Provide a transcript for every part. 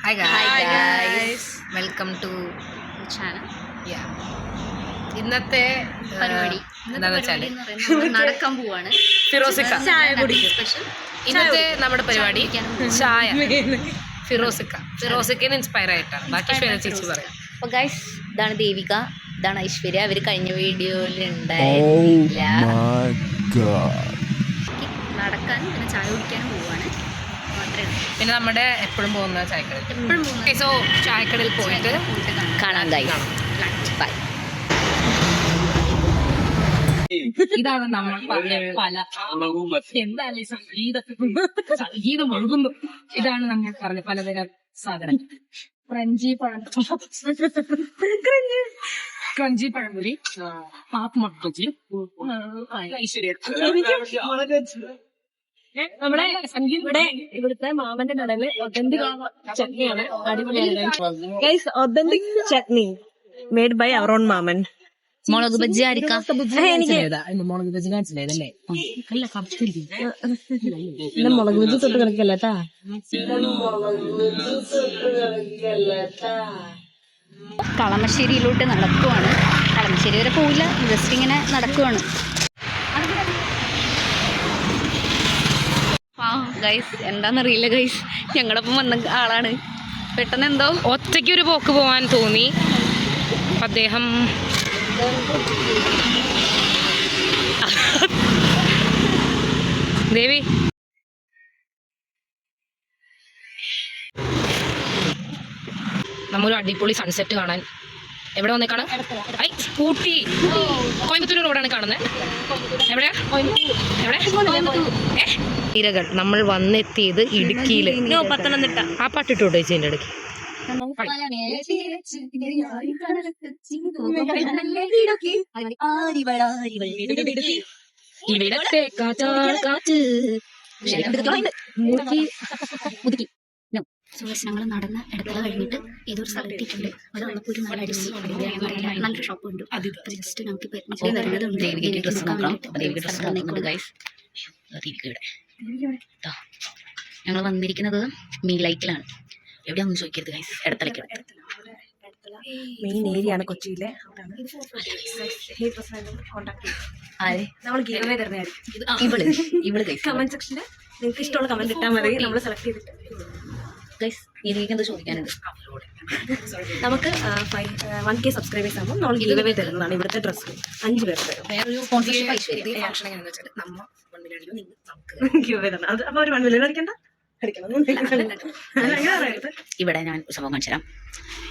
Hi guys. Welcome to channel. Yeah. ഇന്നത്തെ പരിപാടി നടക്കാൻ പോവാണ്. ഫിറോസിക്ക ചായ കുടിക്കും. സ്പെഷ്യൽ ഇന്നത്തെ നമ്മുടെ പരിപാടി ചായ. ഫിറോസിക്കന്ന് ഇൻസ്പയർ ആയിട്ടാണ്. ബാക്കി ശ്വേത ചേച്ചി പറയാം. അപ്പോൾ ഗൈസ്, ഇതാണ് ദേവിക, ഇതാണ് ഐശ്വര്യ. അവർ കഴിഞ്ഞ വീഡിയോയിൽ ഉണ്ടായില്ല. നടക്കാനും പിന്നെ ചായ കുടിക്കാനും പോവാണ്. പിന്നെ നമ്മുടെ എപ്പോഴും പോകുന്ന ചായക്കടയിൽ. സോ ചായക്കടയിൽ പോയിട്ട് കാണാൻ കഴിയും. ബൈ. ഇതാണ് നമ്മൾ പല എന്തായാലും സംഗീതം ഒഴുകുന്നു. ഇതാണ് നമ്മൾ പറഞ്ഞ പലതരം സാധനം. ക്രഞ്ചി പഴംപൊരി, പാപ്പ് മട്ടജി, ഐശ്വര്യ. നമ്മുടെ ഇവിടെ ഇവിടുത്തെ മാമന്റെ കടയില് ഒതന്റിക് ചട്നിയാണ്. അടിപൊളിയാണ്. Authentic chutney made by our own mom. മുളക് ബജ്ജി ആയിരിക്കാം. മുളക് ബജ്ജി കാണിച്ചില്ലേ? മുളക് ബജ്ജി തൊട്ട് കിടക്കല്ലേട്ടാ. കളമശ്ശേരിയിലോട്ട് നടക്കുവാണ്. കളമശ്ശേരി വരെ പോവില്ല, ജസ്റ്റ് ഇങ്ങനെ നടക്കുവാണ്. ഗൈസ്, എന്താന്നറിയില്ല ഗൈസ്, ഞങ്ങളൊപ്പം വന്ന ആളാണ്. പെട്ടെന്ന് എന്തോ ഒറ്റയ്ക്ക് ഒരു പോക്ക് പോവാൻ തോന്നി. അദ്ദേഹം ദേവി നമ്മൊരു അടിപൊളി സൺസെറ്റ് കാണാൻ എവിടെ വന്നേക്കാണ്? സ്കൂട്ടി കോയമ്പത്തൂർ റോഡാണ് കാണുന്നത്. എവിടെയാ? ഇരകൾ നമ്മൾ വന്നെത്തിയത് ഇടുക്കിയില്. പത്തനംതിട്ട. ആ പാട്ടിട്ടോട്ടോ ചേച്ചി എൻ്റെ ഇടയ്ക്ക്. ഇവിടത്തെ കാറ്റ് ഞങ്ങൾ നടന്ന് ഇടത്തല കഴിഞ്ഞിട്ട് ഏതൊരു സ്ഥലത്തിട്ടുണ്ട്. അവിടെ വന്നപ്പോൾ ഒരു നല്ല അടിപൊളി നല്ലൊരു ഷോപ്പ് ഉണ്ട്. അത് ജസ്റ്റ് നമുക്ക് ഡ്രസ് നോക്കാം. ഞങ്ങൾ വന്നിരിക്കുന്നത് മീലൈറ്റിലാണ്. എവിടെയാണെന്ന് ചോദിക്കരുത് ഗൈസ്, ഇടത്തലയ്ക്ക്. മെയിൻ ഏരിയ ആണ് കൊച്ചിയിലെ. കമന്റ് സെക്ഷനിൽ നിങ്ങൾക്ക് ഇഷ്ടമുള്ള കമന്റ് ഇട്ടാൽ മതി, നമ്മൾ സെലക്ട് ചെയ്തിട്ട്. എന്താ ചോദിക്കാനുണ്ട്? നമുക്ക് 1K സബ്സ്ക്രൈബേഴ്സ് ആകുമ്പോൾ നമ്മൾ ഗിവ് തരുന്നതാണ്. ഇവിടുത്തെ ഡ്രസ്സ് 5 പേർക്ക് തരും. ഗിവ് തരണം. അത് അപ്പോൾ ഒരു 1 മില്യൺ അടിക്കണ്ട. ഇവിടെ ഞാൻ സംഭവം കാണിച്ചു തരാം.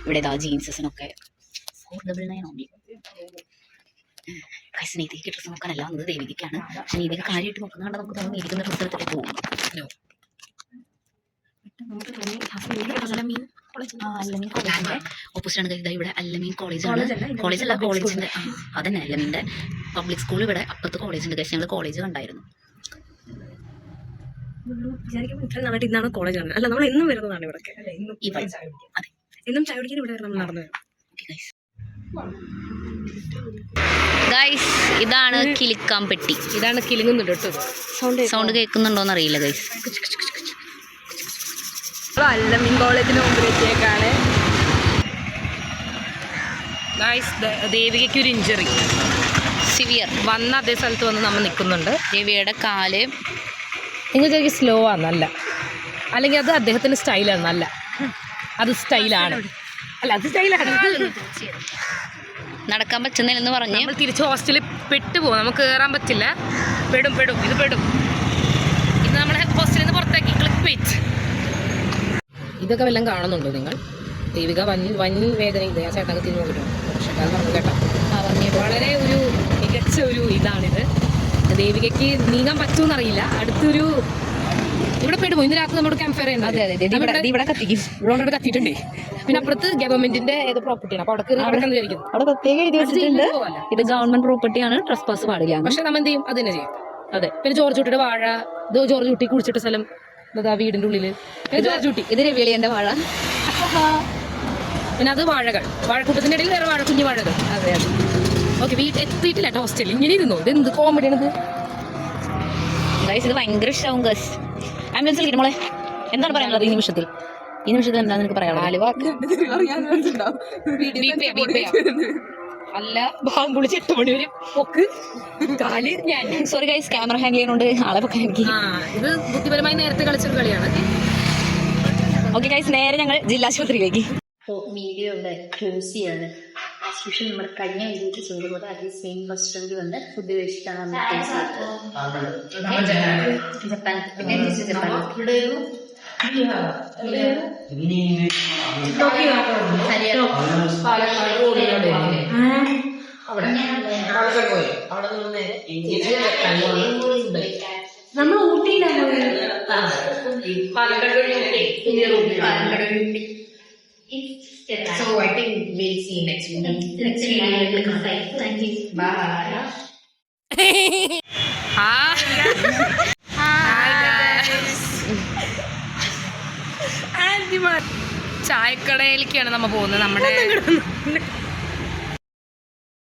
ഇവിടെ ഇതാ ജീൻസിനൊക്കെ 499 ഓൺലി. നീതിക്ക് ഡ്രസ്സ് നോക്കാനല്ല വന്നത്, ദേവികയ്ക്കാണ്. പക്ഷെ നീതിക്ക് കാര്യമായിട്ട് നോക്കുന്നുണ്ട്. നമുക്ക് തോന്നുന്നു ഇരിക്കുന്ന ഡ്രസ്സ് എടുത്തിട്ട് പോകും. ഓപ്പോസിറ്റാണ് ഇതാ. ഇവിടെ അല്ലമീൻ കോളേജാണ്. കോളേജല്ല, കോളേജിന്റെ അതന്നെ അല്ലമീൻ്റെ പബ്ലിക് സ്കൂൾ. ഇവിടെ അപ്പുറത്ത് കോളേജ് ഉണ്ട്. പക്ഷേ ഞങ്ങൾ കോളേജ് കണ്ടായിരുന്നു. ഇന്നാണ് കോളേജ് ആണ്. അല്ല, നമ്മൾ എന്നും വരുന്നതാണ് ഇവിടെ. എന്നും ചായ കുടിക്കാൻ ഇവിടെ നമ്മൾ നടന്നു. ഗൈസ്, ഇതാണ് കിളിക്കാൻ പെട്ടി. ഇതാണ് കിളിങ്ങുന്നുണ്ട് കേട്ടോ. സൗണ്ട് കേൾക്കുന്നുണ്ടോന്ന് അറിയില്ല ഗൈസ്. അല്ലമീൻ കോളേജിന് മുമ്പിലേക്കാണ്. ദേവികയ്ക്ക് ഒരു ഇഞ്ചറി സിവിയർ വന്ന അതേ സ്ഥലത്ത് വന്ന് നമ്മൾ നിൽക്കുന്നുണ്ട്. ദേവിയുടെ കാല് നിങ്ങൾക്ക് സ്ലോ ആണെന്നല്ല, അല്ലെങ്കിൽ അത് അദ്ദേഹത്തിൻ്റെ സ്റ്റൈലാണ്. നല്ല അത് സ്റ്റൈലാണ്. അല്ല, അത് സ്റ്റൈലാണ്. നടക്കാൻ പറ്റുന്നില്ലെന്ന് പറഞ്ഞ് നമ്മൾ തിരിച്ച് ഹോസ്റ്റലിൽ പെട്ടുപോകും. നമുക്ക് കയറാൻ പറ്റില്ല. പെടും. ഇത് നമ്മളെ ഹോസ്റ്റലിൽ നിന്ന് പുറത്താക്കി. Click wait. ഇതൊക്കെ വല്ലതും കാണുന്നുണ്ടോ നിങ്ങൾ? ദേവിക വൻ വേദന ഇത് ആ ചേട്ടനൊക്കെ തിരിഞ്ഞു നോക്കിയിട്ടുണ്ട്. പക്ഷേ അത് പറഞ്ഞു കേട്ടോ, വളരെ ഒരു മികച്ച ഒരു ഇതാണിത്. ദേവികയ്ക്ക് നീങ്ങാൻ പറ്റുമെന്നറിയില്ല. അടുത്തൊരു ഇവിടെ പെടുമോ? ഇന്ന് രാത്രി നമ്മുടെ ക്യാമ്പ് ഫയർ ചെയ്യുന്നത് ഇവിടെ കത്തിയിട്ടുണ്ട്. പിന്നെ അപ്പുറത്ത് ഗവൺമെന്റിന്റെ ഏത് പ്രോപ്പർട്ടിയാണ്. അപ്പൊ അവിടെ വിചാരിക്കുന്നു അവിടെ പ്രത്യേകം എഴുതി വെച്ചിട്ടുണ്ട്, ഇത് ഗവൺമെന്റ് പ്രോപ്പർട്ടിയാണ്, ട്രസ് പാസ് പാടില്ല. പക്ഷെ നമ്മൾ എന്ത് ചെയ്യും? അത് തന്നെ ചെയ്യും. അതെ. പിന്നെ ജോർജ് കുട്ടിയുടെ വാഴ, ജോർജ് കുട്ടി കുടിച്ചിട്ട സ്ഥലം വീടിന്റെ ഉള്ളില്. ജോർജ് കുട്ടി ഇത് രവിളിയന്റെ വാഴ. പിന്നെ അത് വാഴക്കൂട്ടത്തിന്റെ ഇടയിൽ വേറെ കുഞ്ഞു വാഴകൾ. അതെ. ഓക്കെ, എത്തിയിട്ടില്ല ഹോസ്റ്റലിൽ. ഇങ്ങനെ ഇരുന്നു. ഇത് എന്ത് കോമഡിയാണിത്? ഇത് ഭയങ്കര ഇഷ്ടമാവും ഗസ്. ആംബുലൻസ് വിളിക്കണം മോളെ. എന്താണ് പറയാനുള്ളത് ഈ നിമിഷത്തിൽ? ഈ നിമിഷത്തിൽ എന്താ നിനക്ക് പറയാനുള്ളത്? അല്ല ഭാഗം പൊളിച്ച് 8 മണി വരെ പൊക്ക് കാല് ഞാൻ സോറി ഗൈസ് ക്യാമറ ഹാങ് ചെയ്യുന്നുണ്ട് ആളെ പൊക്കാൻ എനിക്ക്. ഇത് ബുദ്ധിപരമായി നേരത്തെ കളിച്ചൊരു കളിയാണ്. ഓക്കെ ഗൈസ് നേരെ ഞങ്ങൾ ജില്ലാശുപത്രിയിലേക്ക്. വീഡിയോ ഇവിടെ ക്ലോസ് ചെയ്യാണ്. ആസ് യൂഷ്വൽ നമ്മൾ കഴിഞ്ഞ വീഡിയോയിൽ ചെയ്തതുപോലെ അത് സെയിം റെസ്റ്റോറൻറ്റ് വന്ന് ഫുഡ് കഴിച്ചിട്ടാണ് നമ്മൾ ജപ്പാൻ. പിന്നെ ജപ്പാൻ നമ്മൾ ഊട്ടിയിലാണ് So I think we'll see you next week. Next week. Thank you. Bye. ചായക്കടയിലേക്കാണ് നമ്മ പോകുന്നത്. നമ്മുടെ